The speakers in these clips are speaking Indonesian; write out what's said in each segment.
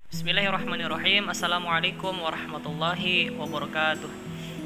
Bismillahirrahmanirrahim. Assalamualaikum warahmatullahi wabarakatuh.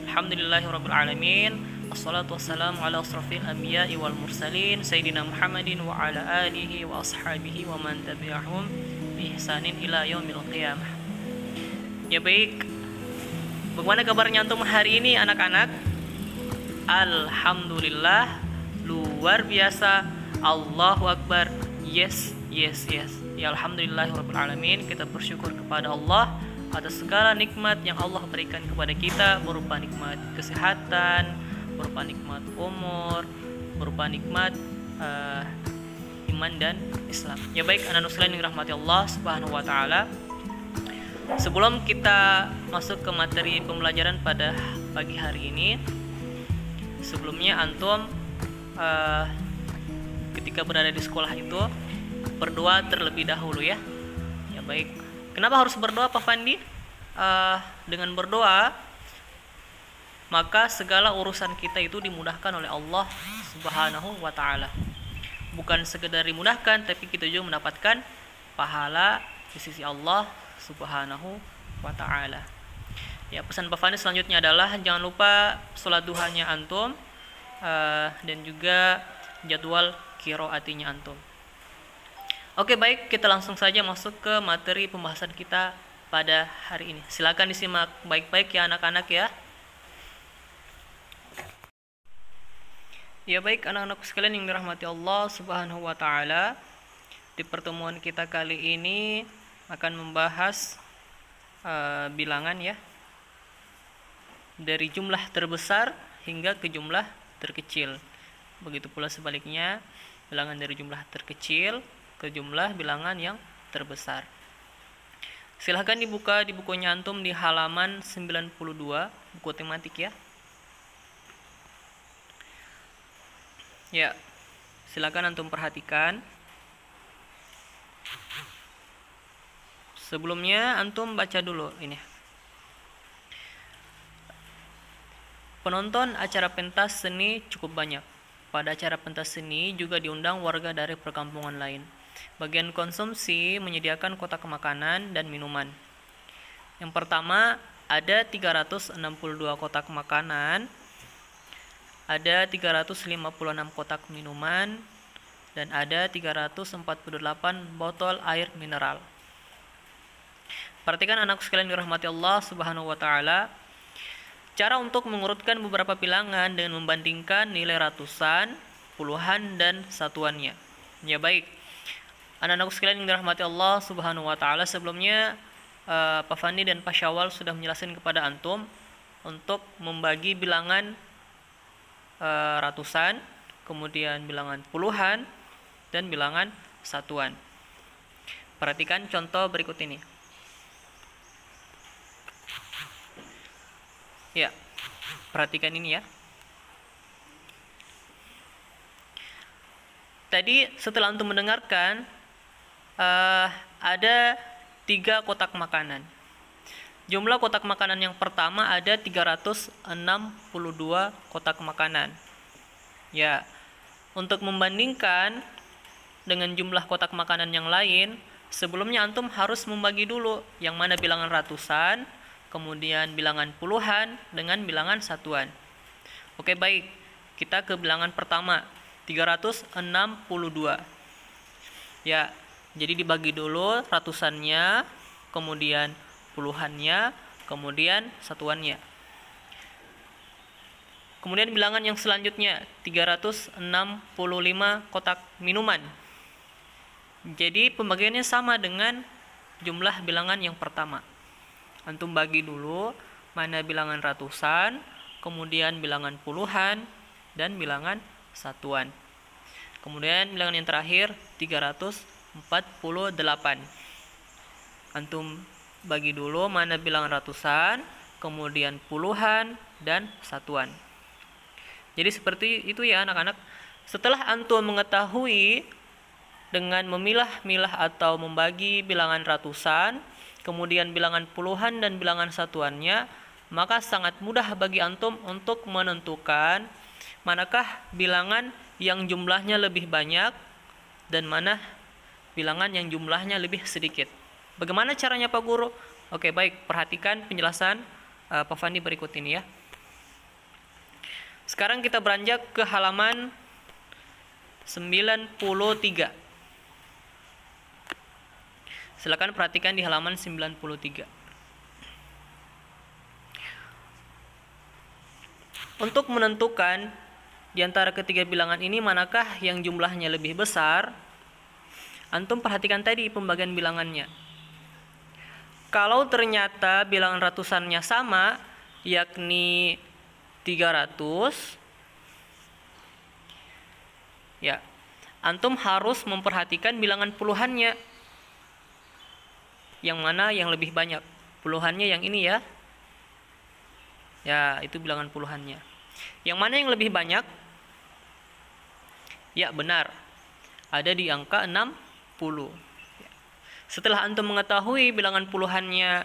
Alhamdulillahirrabbilalamin. Wassalatu wassalamu ala asrafil anbiya'i wal mursalin Sayyidina Muhammadin wa ala alihi wa ashabihi wa man tabi'ahum bi ihsanin ila yaumil qiyamah. Ya baik, bagaimana kabarnya antum hari ini anak-anak? Alhamdulillah, luar biasa. Allahu Akbar. Yes. Ya alhamdulillahirrabbilalamin, kita bersyukur kepada Allah atas segala nikmat yang Allah berikan kepada kita, berupa nikmat kesehatan, berupa nikmat umur, berupa nikmat iman dan Islam. Ya baik, anak-anak sekalian yang dirahmati Allah Subhanahu wa taala. Sebelum kita masuk ke materi pembelajaran pada pagi hari ini, sebelumnya antum ketika berada di sekolah itu berdoa terlebih dahulu ya. Ya baik. Kenapa harus berdoa Pak Fandi? Dengan berdoa maka segala urusan kita itu dimudahkan oleh Allah Subhanahu wa taala. Bukan sekedar dimudahkan, tapi kita juga mendapatkan pahala di sisi Allah Subhanahu wa taala. Ya, pesan Pak Fandi selanjutnya adalah jangan lupa sholat duhanya antum dan juga jadwal qiraatinya antum. Oke baik, kita langsung saja masuk ke materi pembahasan kita pada hari ini. Silakan disimak baik-baik ya anak-anak ya. Ya baik, anak-anak sekalian yang dirahmati Allah Subhanahu wa taala. Di pertemuan kita kali ini akan membahas bilangan ya. Dari jumlah terbesar hingga ke jumlah terkecil. Begitu pula sebaliknya, bilangan dari jumlah terkecil ke jumlah bilangan yang terbesar. Silahkan dibuka di bukunya antum di halaman 92, buku tematik ya. Ya, silahkan antum perhatikan. Sebelumnya antum baca dulu ini. Penonton acara pentas seni cukup banyak. Pada acara pentas seni juga diundang warga dari perkampungan lain. Bagian konsumsi menyediakan kotak makanan dan minuman. Yang pertama, ada 362 kotak makanan, ada 356 kotak minuman, dan ada 348 botol air mineral. Perhatikan anak sekalian dirahmati Allah Subhanahu wa taala. Cara untuk mengurutkan beberapa bilangan dengan membandingkan nilai ratusan, puluhan, dan satuannya. Ya baik, anak-anak sekalian yang dirahmati Allah Subhanahu wa taala, sebelumnya Pak Fandi dan Pak Syawal sudah menjelaskan kepada antum untuk membagi bilangan ratusan, kemudian bilangan puluhan, dan bilangan satuan. Perhatikan contoh berikut ini. Ya, perhatikan ini ya. Tadi setelah antum mendengarkan ada 3 kotak makanan. Jumlah kotak makanan yang pertama ada 362 kotak makanan. Ya, untuk membandingkan dengan jumlah kotak makanan yang lain, sebelumnya antum harus membagi dulu yang mana bilangan ratusan, kemudian bilangan puluhan dengan bilangan satuan. Oke baik, kita ke bilangan pertama, 362. Ya, jadi dibagi dulu ratusannya, kemudian puluhannya, kemudian satuannya. Kemudian bilangan yang selanjutnya 365 kotak minuman. Jadi pembagiannya sama dengan jumlah bilangan yang pertama. Antum bagi dulu mana bilangan ratusan, kemudian bilangan puluhan, dan bilangan satuan. Kemudian bilangan yang terakhir 348. Antum bagi dulu mana bilangan ratusan, kemudian puluhan, dan satuan. Jadi seperti itu ya anak-anak. Setelah antum mengetahui dengan memilah-milah atau membagi bilangan ratusan, kemudian bilangan puluhan dan bilangan satuannya, maka sangat mudah bagi antum untuk menentukan manakah bilangan yang jumlahnya lebih banyak dan mana bilangan yang jumlahnya lebih sedikit. Bagaimana caranya Pak Guru? Oke, baik, perhatikan penjelasan Pak Fandi berikut ini ya. Sekarang kita beranjak ke halaman 93. Silakan perhatikan di halaman 93. Untuk menentukan di antara ketiga bilangan ini manakah yang jumlahnya lebih besar, antum perhatikan tadi pembagian bilangannya. Kalau ternyata bilangan ratusannya sama, yakni 300, ya, antum harus memperhatikan bilangan puluhannya. Yang mana yang lebih banyak? Puluhannya yang ini ya. Ya, itu bilangan puluhannya. Yang mana yang lebih banyak? Ya, benar. Ada di angka 60. Setelah antum mengetahui bilangan puluhannya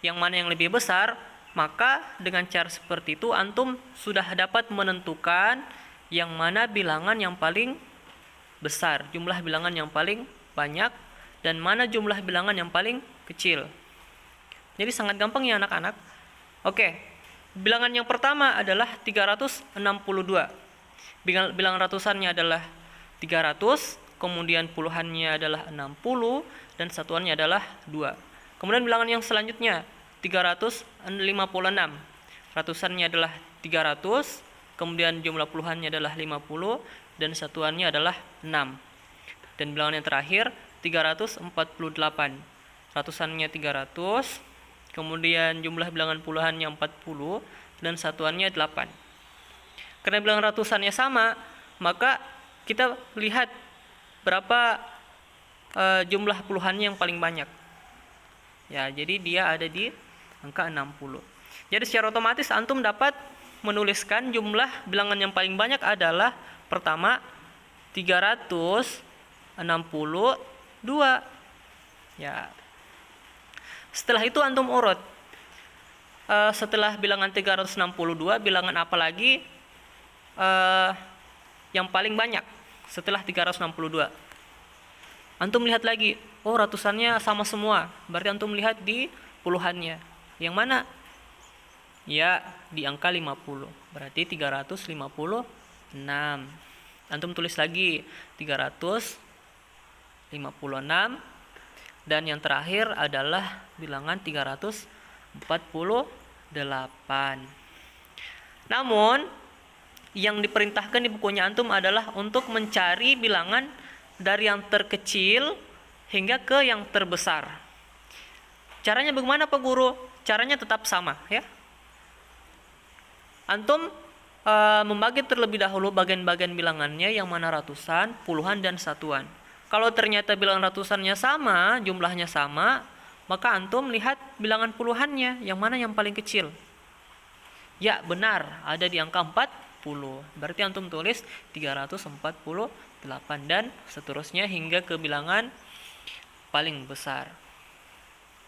yang mana yang lebih besar, maka dengan cara seperti itu antum sudah dapat menentukan yang mana bilangan yang paling besar, jumlah bilangan yang paling banyak, dan mana jumlah bilangan yang paling kecil. Jadi sangat gampang ya anak-anak. Oke, bilangan yang pertama adalah 362. Bilangan ratusannya adalah 300, kemudian puluhannya adalah 60, dan satuannya adalah 2. Kemudian bilangan yang selanjutnya 356. Ratusannya adalah 300, kemudian jumlah puluhannya adalah 50, dan satuannya adalah 6. Dan bilangan yang terakhir 348. Ratusannya 300, kemudian jumlah bilangan puluhannya 40, dan satuannya 8. Karena bilangan ratusannya sama, maka kita lihat berapa jumlah puluhannya yang paling banyak. Ya, jadi dia ada di angka 60. Jadi secara otomatis antum dapat menuliskan jumlah bilangan yang paling banyak adalah pertama 362. Ya. Setelah itu antum urut. Setelah bilangan 362, bilangan apa lagi yang paling banyak setelah 362? Antum lihat lagi, oh ratusannya sama semua. Berarti antum lihat di puluhannya. Yang mana? Ya, di angka 50. Berarti 356. Antum tulis lagi 356. Dan yang terakhir adalah bilangan 348. Namun, yang diperintahkan di bukunya antum adalah untuk mencari bilangan dari yang terkecil hingga ke yang terbesar. Caranya bagaimana Pak Guru? Caranya tetap sama ya. Antum membagi terlebih dahulu bagian-bagian bilangannya yang mana ratusan, puluhan, dan satuan. Kalau ternyata bilangan ratusannya sama, jumlahnya sama, maka antum lihat bilangan puluhannya yang mana yang paling kecil. Ya, benar, ada di angka 40. Berarti antum tulis 348 dan seterusnya hingga ke bilangan paling besar.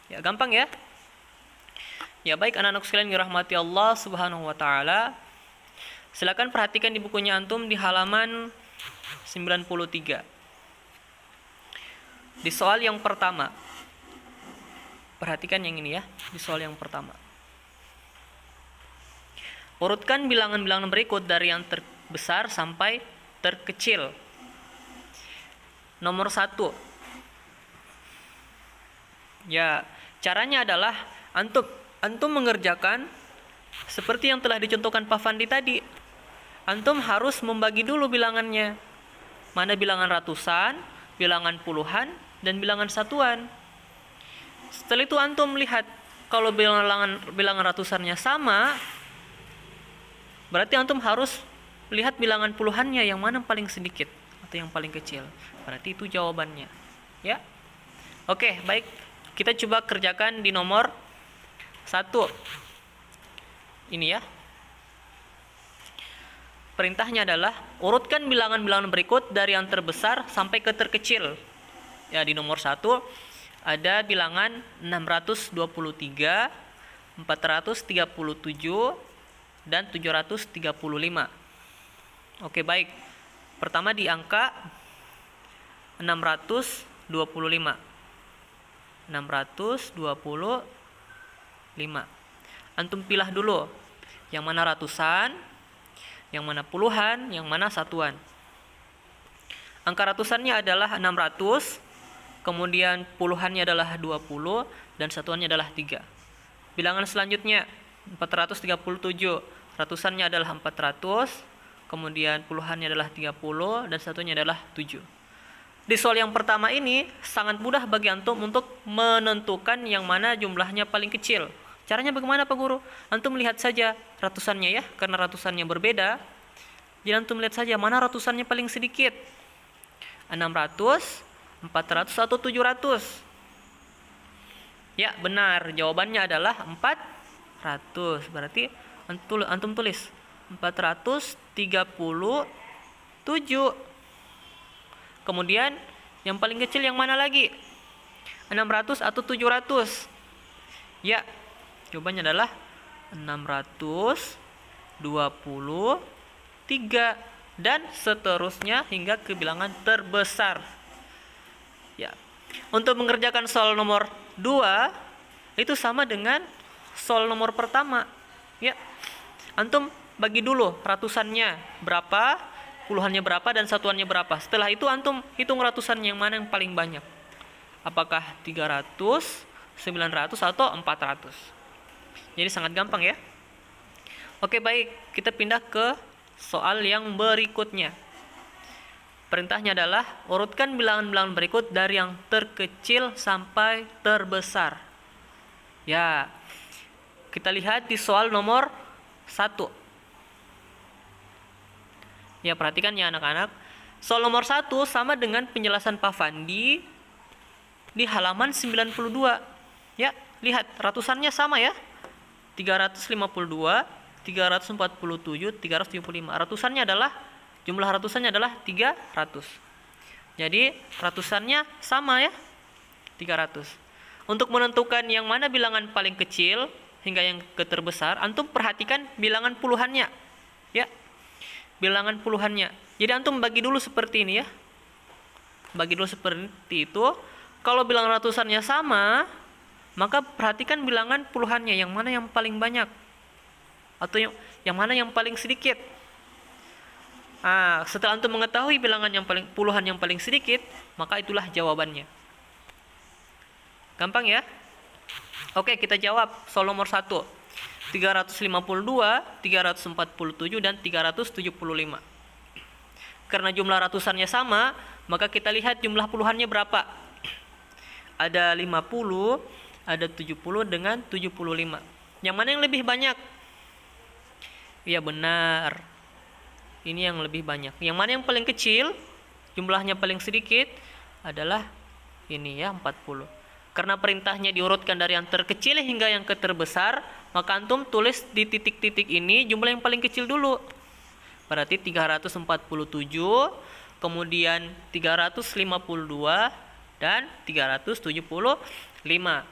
Ya, gampang ya. Ya, baik anak-anak sekalian dirahmati Allah Subhanahu wa taala. Silakan perhatikan di bukunya antum di halaman 93. Di soal yang pertama. Perhatikan yang ini ya, di soal yang pertama. Urutkan bilangan-bilangan berikut dari yang terbesar sampai terkecil. Nomor 1. Ya, caranya adalah antum mengerjakan seperti yang telah dicontohkan Pak Fandi tadi. Antum harus membagi dulu bilangannya. Mana bilangan ratusan, bilangan puluhan, dan bilangan satuan. Setelah itu antum lihat kalau bilangan ratusannya sama, berarti antum harus lihat bilangan puluhannya yang mana paling sedikit atau yang paling kecil. Berarti itu jawabannya. Ya. Oke, baik. Kita coba kerjakan di nomor 1. Ini ya. Perintahnya adalah urutkan bilangan-bilangan berikut dari yang terbesar sampai ke terkecil. Ya, di nomor 1 ada bilangan 623, 437, dan 735. Oke, baik. Pertama di angka 625. 625. Antum pilah dulu yang mana ratusan, yang mana puluhan, yang mana satuan. Angka ratusannya adalah 600, kemudian puluhannya adalah 20, dan satuannya adalah 3. Bilangan selanjutnya 437, ratusannya adalah 400, kemudian puluhannya adalah 30, dan satunya adalah 7. Di soal yang pertama ini sangat mudah bagi antum untuk menentukan yang mana jumlahnya paling kecil. Caranya bagaimana Pak Guru? Antum lihat saja ratusannya ya, karena ratusannya berbeda. Jadi antum lihat saja mana ratusannya paling sedikit. 600, 400 atau 700? Ya, benar. Jawabannya adalah 400. Berarti antum tulis 437. Kemudian yang paling kecil yang mana lagi? 600 atau 700? Ya, jawabannya adalah 623 dan seterusnya hingga ke bilangan terbesar. Ya. Untuk mengerjakan soal nomor 2 itu sama dengan soal nomor pertama. Ya. Antum bagi dulu ratusannya berapa, puluhannya berapa, dan satuannya berapa. Setelah itu antum hitung ratusan yang mana yang paling banyak. Apakah 300, 900 atau 400. Jadi sangat gampang ya. Oke, baik, kita pindah ke soal yang berikutnya. Perintahnya adalah urutkan bilangan-bilangan berikut dari yang terkecil sampai terbesar. Ya, kita lihat di soal nomor 1. Ya, perhatikan ya anak-anak. Soal nomor 1 sama dengan penjelasan Pak Fandi di halaman 92. Ya, lihat ratusannya sama ya. 352, 347, 375. Jumlah ratusannya adalah 300. Jadi ratusannya sama ya, 300. Untuk menentukan yang mana bilangan paling kecil hingga yang terbesar, antum perhatikan bilangan puluhannya. Ya. Bilangan puluhannya. Jadi antum bagi dulu seperti ini ya. Bagi dulu seperti itu. Kalau bilangan ratusannya sama, maka perhatikan bilangan puluhannya, yang mana yang paling banyak atau yang mana yang paling sedikit. Setelah antum mengetahui bilangan yang paling puluhan yang paling sedikit, maka itulah jawabannya. Gampang ya? Oke, kita jawab soal nomor 1. 352, 347, dan 375. Karena jumlah ratusannya sama, maka kita lihat jumlah puluhannya berapa. Ada 50, ada 70 dengan 75. Yang mana yang lebih banyak? Iya, benar. Ini yang lebih banyak. Yang mana yang paling kecil, jumlahnya paling sedikit adalah ini ya, 40. Karena perintahnya diurutkan dari yang terkecil hingga yang terbesar, maka antum tulis di titik-titik ini jumlah yang paling kecil dulu. Berarti 347, kemudian 352, dan 375.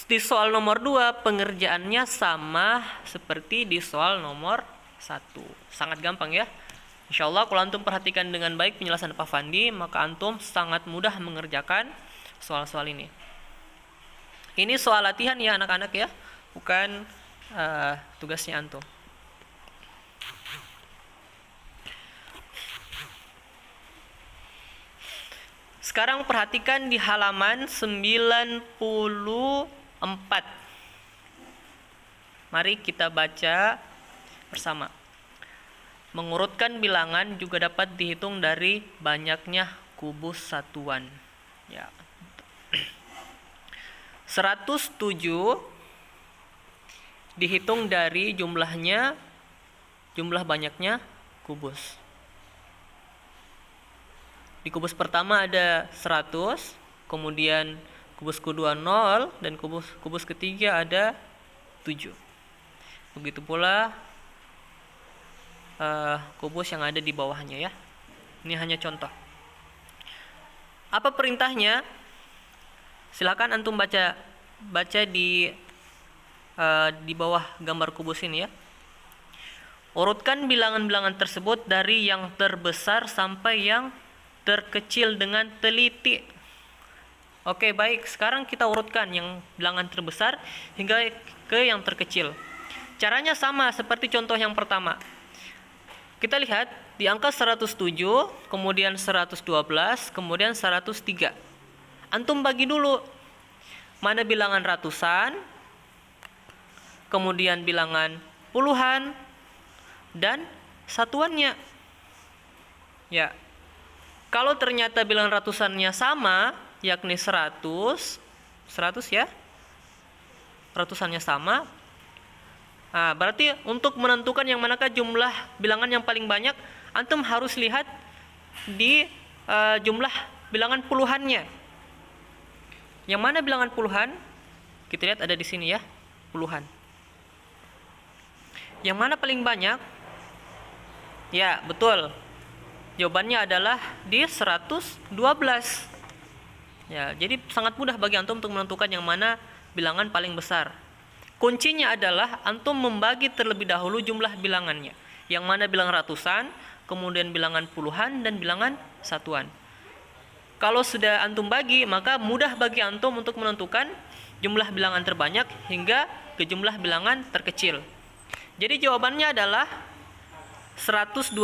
Di soal nomor 2 pengerjaannya sama seperti di soal nomor 1. Sangat gampang ya. Insya Allah kalau antum perhatikan dengan baik penjelasan Pak Fandi, maka antum sangat mudah mengerjakan soal-soal ini. Ini soal latihan ya anak-anak ya, bukan tugasnya antum. Sekarang perhatikan di halaman 94. Mari kita baca bersama. Mengurutkan bilangan juga dapat dihitung dari banyaknya kubus satuan. Ya. 107 dihitung dari jumlah banyaknya kubus. Di kubus pertama ada 100, kemudian kubus kedua 0, dan kubus ketiga ada 7. Begitu pula kubus yang ada di bawahnya ya. Ini hanya contoh. Apa perintahnya? Silakan antum baca di bawah gambar kubus ini ya. Urutkan bilangan-bilangan tersebut dari yang terbesar sampai yang terkecil dengan teliti. Oke, baik. Sekarang kita urutkan yang bilangan terbesar hingga ke yang terkecil. Caranya sama seperti contoh yang pertama. Kita lihat di angka 107, kemudian 112, kemudian 103. Antum bagi dulu mana bilangan ratusan, kemudian bilangan puluhan, dan satuannya. Ya. Kalau ternyata bilangan ratusannya sama, yakni 100 ya, ratusannya sama. Nah, berarti untuk menentukan yang manakah jumlah bilangan yang paling banyak, antum harus lihat di jumlah bilangan puluhannya. Yang mana bilangan puluhan? Kita lihat ada di sini ya, puluhan. Yang mana paling banyak? Ya, betul. Jawabannya adalah di 112. Ya, jadi sangat mudah bagi antum untuk menentukan yang mana bilangan paling besar. Kuncinya adalah antum membagi terlebih dahulu jumlah bilangannya. Yang mana bilangan ratusan, kemudian bilangan puluhan, dan bilangan satuan. Kalau sudah antum bagi, maka mudah bagi antum untuk menentukan jumlah bilangan terbanyak hingga ke jumlah bilangan terkecil. Jadi jawabannya adalah 112,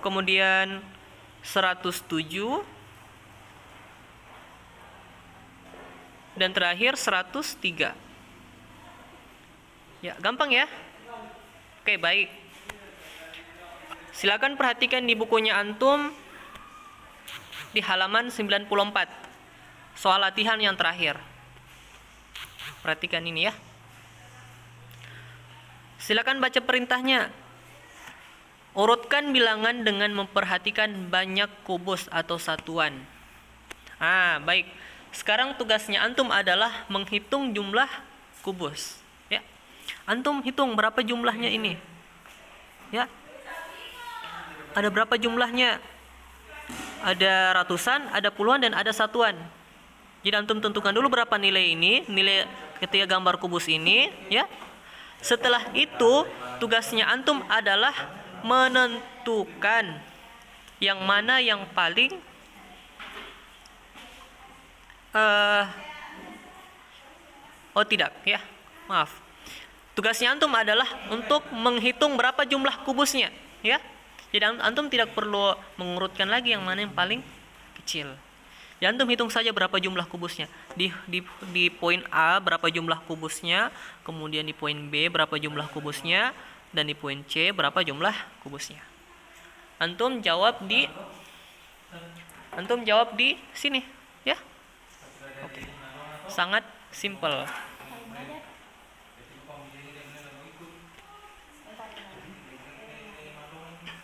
kemudian 107, dan terakhir 103. Ya, gampang ya? Oke, baik. Silakan perhatikan di bukunya antum di halaman 94. Soal latihan yang terakhir. Perhatikan ini ya. Silakan baca perintahnya. Urutkan bilangan dengan memperhatikan banyak kubus atau satuan. Baik. Sekarang tugasnya antum adalah menghitung jumlah kubus. Ya, antum hitung berapa jumlahnya ini. Ya, ada berapa jumlahnya? Ada ratusan, ada puluhan, dan ada satuan. Jadi antum tentukan dulu berapa nilai ini, nilai ketika gambar kubus ini. Ya, setelah itu tugasnya antum adalah menentukan yang mana yang paling maaf. Tugasnya antum adalah untuk menghitung berapa jumlah kubusnya, ya. Jadi antum tidak perlu mengurutkan lagi yang mana yang paling kecil. Ya, antum hitung saja berapa jumlah kubusnya. Di poin A berapa jumlah kubusnya, kemudian di poin B berapa jumlah kubusnya, dan di poin C berapa jumlah kubusnya. Antum jawab di sini, ya. Oke. Sangat simple.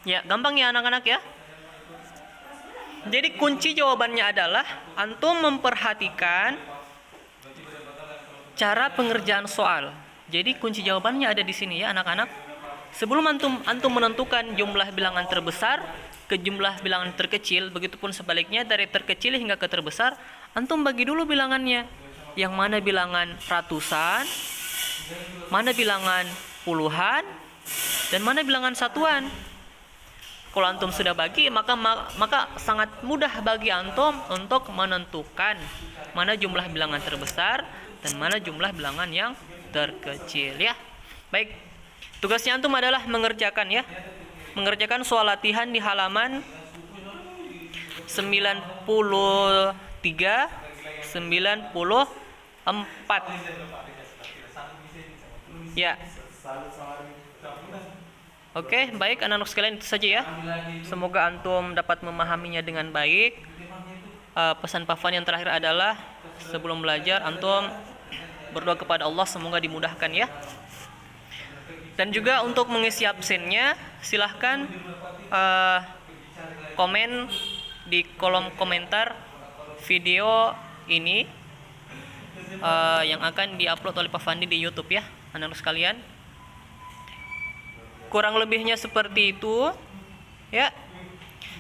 Ya, gampang ya anak-anak ya. Jadi kunci jawabannya adalah antum memperhatikan cara pengerjaan soal. Jadi kunci jawabannya ada di sini ya anak-anak. Sebelum antum menentukan jumlah bilangan terbesar ke jumlah bilangan terkecil, begitupun sebaliknya dari terkecil hingga ke terbesar, antum bagi dulu bilangannya. Yang mana bilangan ratusan, mana bilangan puluhan, dan mana bilangan satuan. Kalau antum sudah bagi, maka sangat mudah bagi antum untuk menentukan mana jumlah bilangan terbesar dan mana jumlah bilangan yang terkecil, ya. Baik, tugasnya antum adalah mengerjakan soal latihan di halaman 93, 94. Ya. Oke, baik anak-anak sekalian, itu saja ya. Semoga antum dapat memahaminya dengan baik. Pesan Pak Fan yang terakhir adalah sebelum belajar antum berdoa kepada Allah semoga dimudahkan ya. Dan juga untuk mengisi absennya silahkan komen di kolom komentar video ini yang akan diupload oleh Pak Fandi di YouTube ya, anak-anak sekalian. Kurang lebihnya seperti itu ya.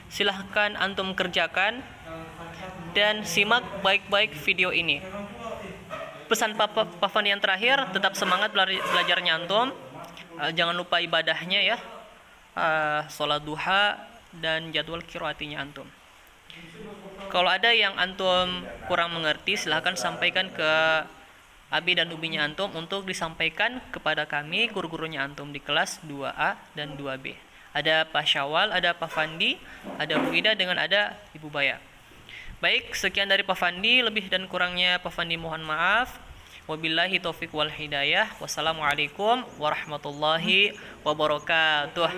Silahkan antum kerjakan dan simak baik-baik video ini. Pesan Pak Fandi yang terakhir, tetap semangat belajarnya antum. Jangan lupa ibadahnya ya, sholat duha dan jadwal qiraatinya antum. Kalau ada yang antum kurang mengerti, silahkan sampaikan ke abi dan ubinya antum untuk disampaikan kepada kami, guru-gurunya antum di kelas 2A dan 2B. Ada Pak Syawal, ada Pak Fandi, ada Bu Ida, dengan ada Ibu Baya. Baik, sekian dari Pak Fandi. Lebih dan kurangnya Pak Fandi mohon maaf. Wabillahi taufik wal hidayah. Wassalamualaikum warahmatullahi wabarakatuh.